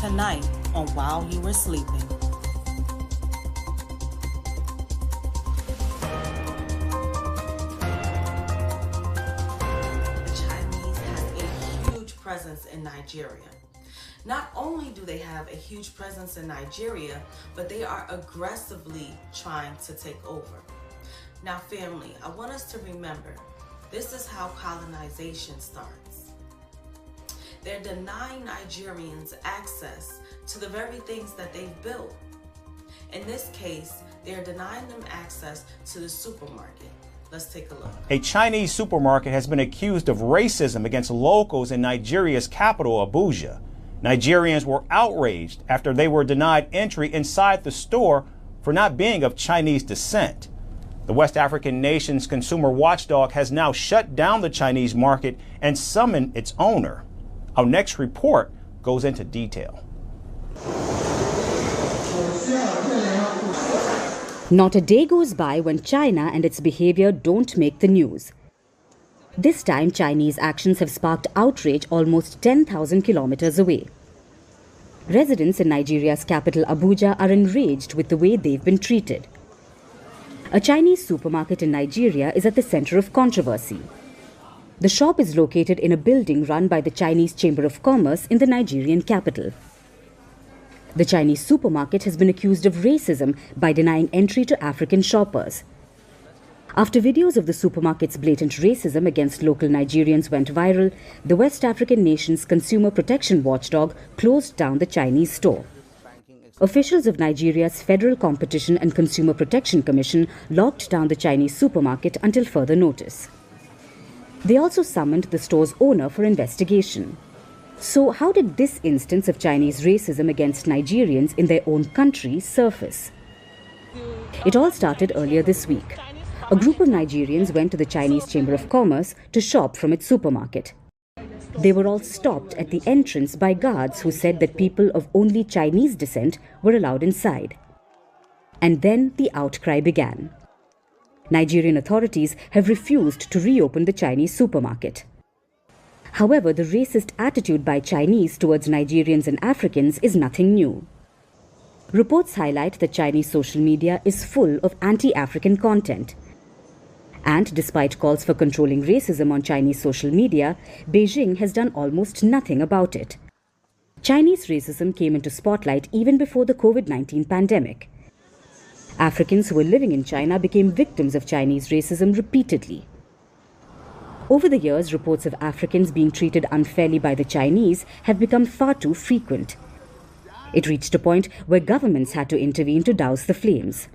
tonight on While You Were Sleeping. The Chinese have a huge presence in Nigeria. Not only do they have a huge presence in Nigeria, but they are aggressively trying to take over. Now, family, I want us to remember, this is how colonization starts. They're denying Nigerians access to the very things that they've built. In this case, they're denying them access to the supermarket. Let's take a look. A Chinese supermarket has been accused of racism against locals in Nigeria's capital, Abuja. Nigerians were outraged after they were denied entry inside the store for not being of Chinese descent. The West African nation's consumer watchdog has now shut down the Chinese market and summoned its owner. Our next report goes into detail. Not a day goes by when China and its behavior don't make the news. This time, Chinese actions have sparked outrage almost 10,000 kilometers away. Residents in Nigeria's capital Abuja are enraged with the way they've been treated. A Chinese supermarket in Nigeria is at the center of controversy. The shop is located in a building run by the Chinese Chamber of Commerce in the Nigerian capital. The Chinese supermarket has been accused of racism by denying entry to African shoppers. After videos of the supermarket's blatant racism against local Nigerians went viral, the West African nation's consumer protection watchdog closed down the Chinese store. Officials of Nigeria's Federal Competition and Consumer Protection Commission locked down the Chinese supermarket until further notice. They also summoned the store's owner for investigation. So how did this instance of Chinese racism against Nigerians in their own country surface? It all started earlier this week. A group of Nigerians went to the Chinese Chamber of Commerce to shop from its supermarket. They were all stopped at the entrance by guards who said that people of only Chinese descent were allowed inside. And then the outcry began. Nigerian authorities have refused to reopen the Chinese supermarket. However, the racist attitude by Chinese towards Nigerians and Africans is nothing new. Reports highlight that Chinese social media is full of anti-African content. And despite calls for controlling racism on Chinese social media, Beijing has done almost nothing about it. Chinese racism came into spotlight even before the COVID-19 pandemic. Africans who were living in China became victims of Chinese racism repeatedly. Over the years, reports of Africans being treated unfairly by the Chinese have become far too frequent. It reached a point where governments had to intervene to douse the flames.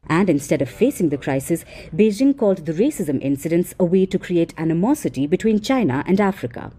And instead of facing the crisis, Beijing called the racism incidents a way to create animosity between China and Africa.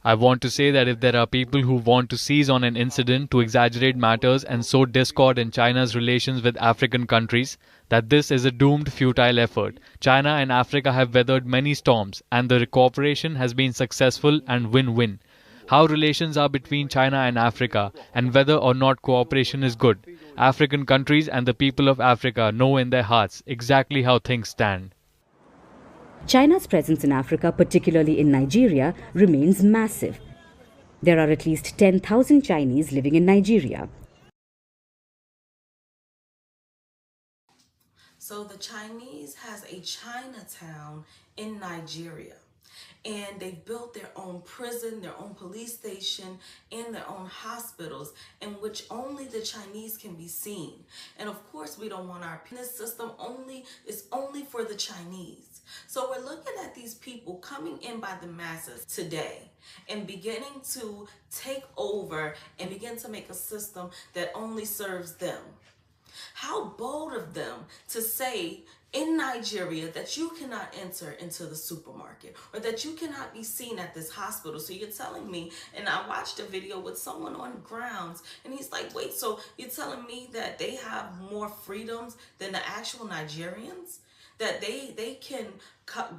I want to say that if there are people who want to seize on an incident to exaggerate matters and sow discord in China's relations with African countries, that this is a doomed, futile effort. China and Africa have weathered many storms, and the cooperation has been successful and win-win. How relations are between China and Africa, and whether or not cooperation is good. African countries and the people of Africa know in their hearts exactly how things stand. China's presence in Africa, particularly in Nigeria, remains massive. There are at least 10,000 Chinese living in Nigeria. So the Chinese has a Chinatown in Nigeria. And they built their own prison, their own police station, and their own hospitals in which only the Chinese can be seen. And of course, we don't want our penal system is only for the Chinese. So we're looking at these people coming in by the masses today and beginning to take over and begin to make a system that only serves them. How bold of them to say in Nigeria that you cannot enter into the supermarket or that you cannot be seen at this hospital. So you're telling me, and I watched a video with someone on grounds and he's like, wait, so you're telling me that they have more freedoms than the actual Nigerians? That they can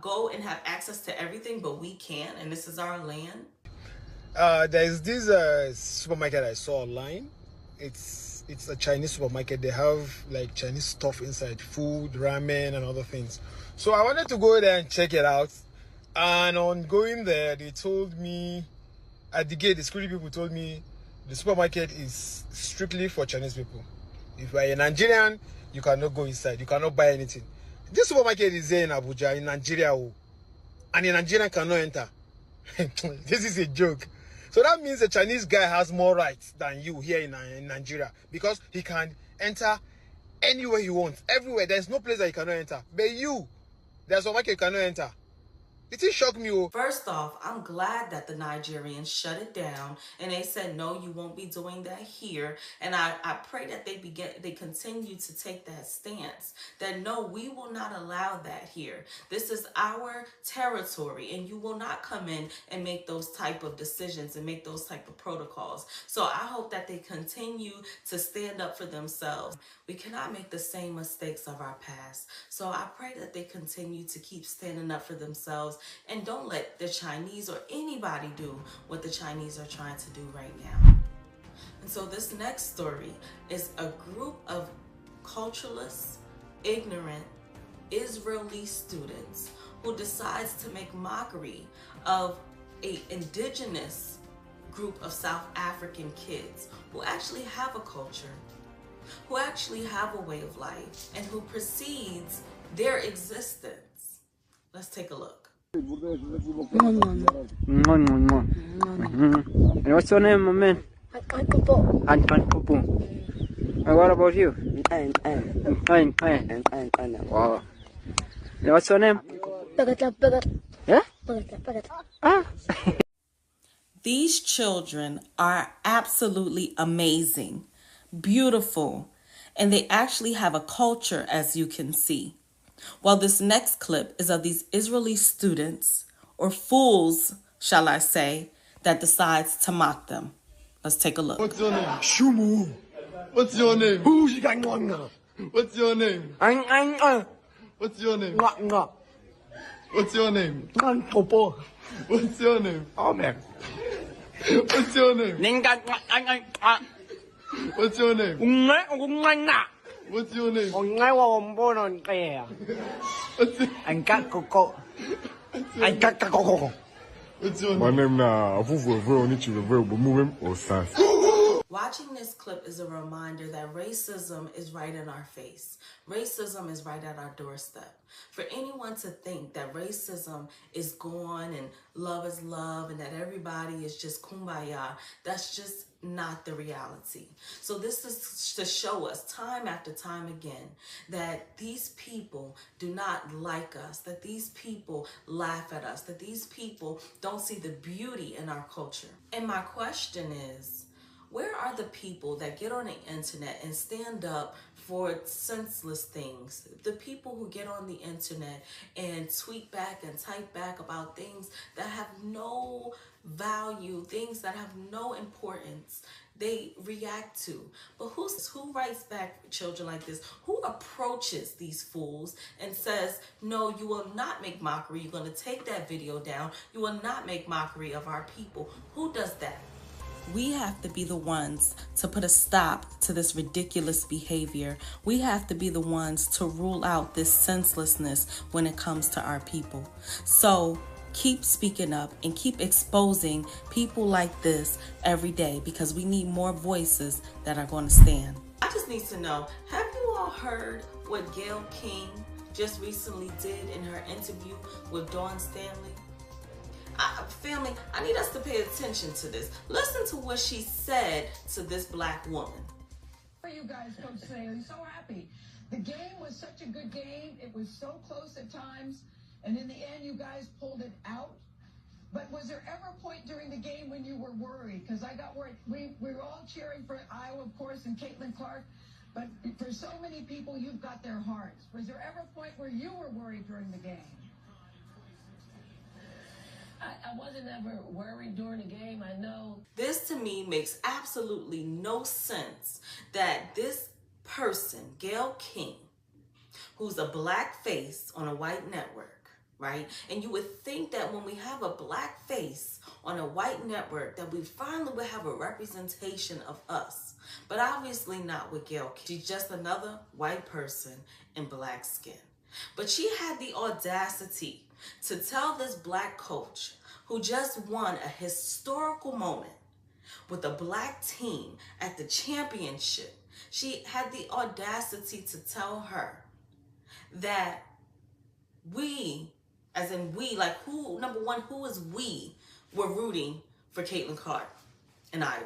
go and have access to everything, but we can't, and this is our land? There's this supermarket I saw online. It's a Chinese supermarket. They have like Chinese stuff inside, food, ramen, and other things. So I wanted to go there and check it out. And on going there, they told me at the gate, the security people told me the supermarket is strictly for Chinese people. If you are a Nigerian, you cannot go inside. You cannot buy anything. This supermarket is there in Abuja, in Nigeria, and a Nigerian cannot enter. This is a joke. So that means the Chinese guy has more rights than you here in Nigeria, because he can enter anywhere he wants, everywhere. There's no place that he cannot enter. But you, there's a market you cannot enter. It shocked me. First off, I'm glad that the Nigerians shut it down and they said, no, you won't be doing that here. And I pray that they continue to take that stance, that no, we will not allow that here. This is our territory, and you will not come in and make those type of decisions and make those type of protocols. So I hope that they continue to stand up for themselves. We cannot make the same mistakes of our past. So I pray that they continue to keep standing up for themselves and don't let the Chinese or anybody do what the Chinese are trying to do right now. And so this next story is a group of cultureless, ignorant Israeli students who decides to make mockery of an indigenous group of South African kids who actually have a culture, who actually have a way of life, and who precedes their existence. Let's take a look. And what's your name, my man? Anton Popo. And what about you? Fine. Wow. And what's your name? Yeah? Ah. These children are absolutely amazing, beautiful, and they actually have a culture, as you can see. Well, this next clip is of these Israeli students, or fools, shall I say, that decides to mock them. Let's take a look. What's your name? Shumu. What's your name? What's your name? What's your name? What's your name? What's your name? Oh man. What's your name? What's your name? What's your name? What's your name? My name na Watching this clip is a reminder that racism is right in our face. Racism is right at our doorstep. For anyone to think that racism is gone and love is love and that everybody is just kumbaya, that's just not the reality. So this is to show us time after time again that these people do not like us, that these people laugh at us, that these people don't see the beauty in our culture. And my question is, where are the people that get on the internet and stand up for senseless things? The people who get on the internet and tweet back and type back about things that have no value, things that have no importance, they react to. But who writes back children like this? Who approaches these fools and says, no, you will not make mockery. You're going to take that video down. You will not make mockery of our people. Who does that? We have to be the ones to put a stop to this ridiculous behavior. We have to be the ones to rule out this senselessness when it comes to our people. So keep speaking up and keep exposing people like this every day, because we need more voices that are going to stand. I just need to know, have you all heard what Gayle King just recently did in her interview with Dawn Stanley? Family, I need us to pay attention to this. Listen to what she said to this black woman. You guys, Coach Say, I'm so happy. The game was such a good game. It was so close at times. And in the end, you guys pulled it out. But was there ever a point during the game when you were worried? Because I got worried. We were all cheering for Iowa, of course, and Caitlin Clark. But for so many people, you've got their hearts. Was there ever a point where you were worried during the game? I wasn't ever worried during the game, I know. This to me makes absolutely no sense that this person, Gayle King, who's a black face on a white network, right? And you would think that when we have a black face on a white network that we finally would have a representation of us. But obviously not with Gayle King. She's just another white person in black skin. But she had the audacity to tell this black coach who just won a historical moment with a black team at the championship, she had the audacity to tell her that we, as in we, like who, number one, who is we, were rooting for Caitlin Clark in Iowa.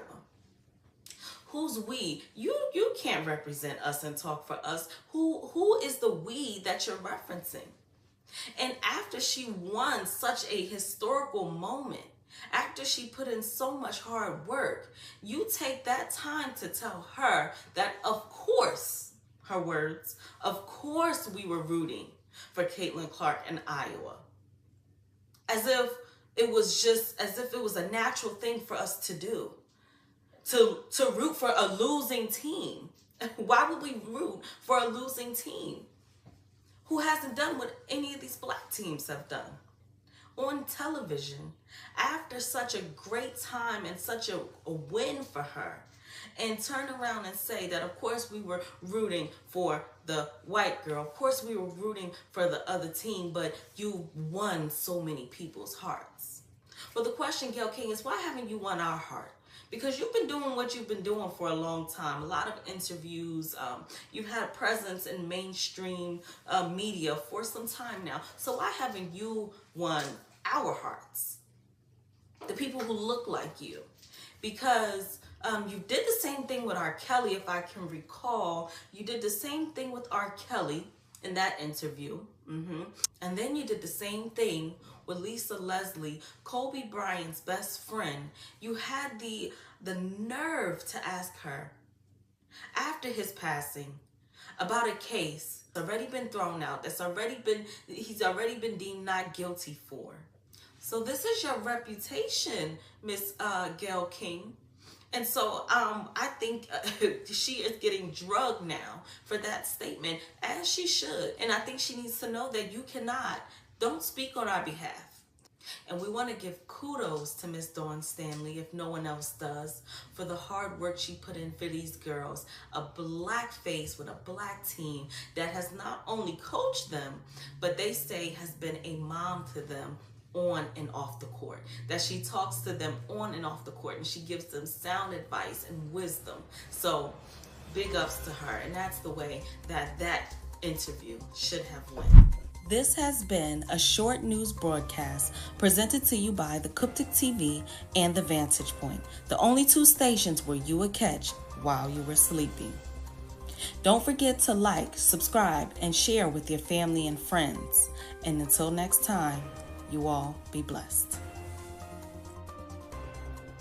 Who's we? You can't represent us and talk for us. Who is the we that you're referencing? And after she won such a historical moment, after she put in so much hard work, you take that time to tell her that, of course, her words, of course we were rooting for Caitlin Clark in Iowa. As if it was a natural thing for us to do. To root for a losing team. Why would we root for a losing team who hasn't done what any of these black teams have done? On television, after such a great time and such a win for her, and turn around and say that of course we were rooting for the white girl, of course we were rooting for the other team, but you won so many people's hearts. Well, the question, Gayle King, is why haven't you won our heart? Because you've been doing what you've been doing for a long time. A lot of interviews. You've had a presence in mainstream media for some time now. So why haven't you won our hearts? The people who look like you. Because you did the same thing with R. Kelly, if I can recall. You did the same thing with R. Kelly in that interview. And then you did the same thing with Lisa Leslie, Kobe Bryant's best friend. You had the nerve to ask her, after his passing, about a case that's already been thrown out, he's already been deemed not guilty for. So this is your reputation, Miss Gayle King. And so I think she is getting drugged now for that statement, as she should. And I think she needs to know that you don't speak on our behalf. And we want to give kudos to Miss Dawn Stanley, if no one else does, for the hard work she put in for these girls. A black face with a black team that has not only coached them, but they say has been a mom to them on and off the court. That she talks to them on and off the court, and she gives them sound advice and wisdom. So big ups to her. And that's the way that interview should have went. This has been a short news broadcast presented to you by the Cuptic TV and the Vantage Point, the only two stations where you would catch while you were sleeping. Don't forget to like, subscribe, and share with your family and friends. And until next time, you all be blessed.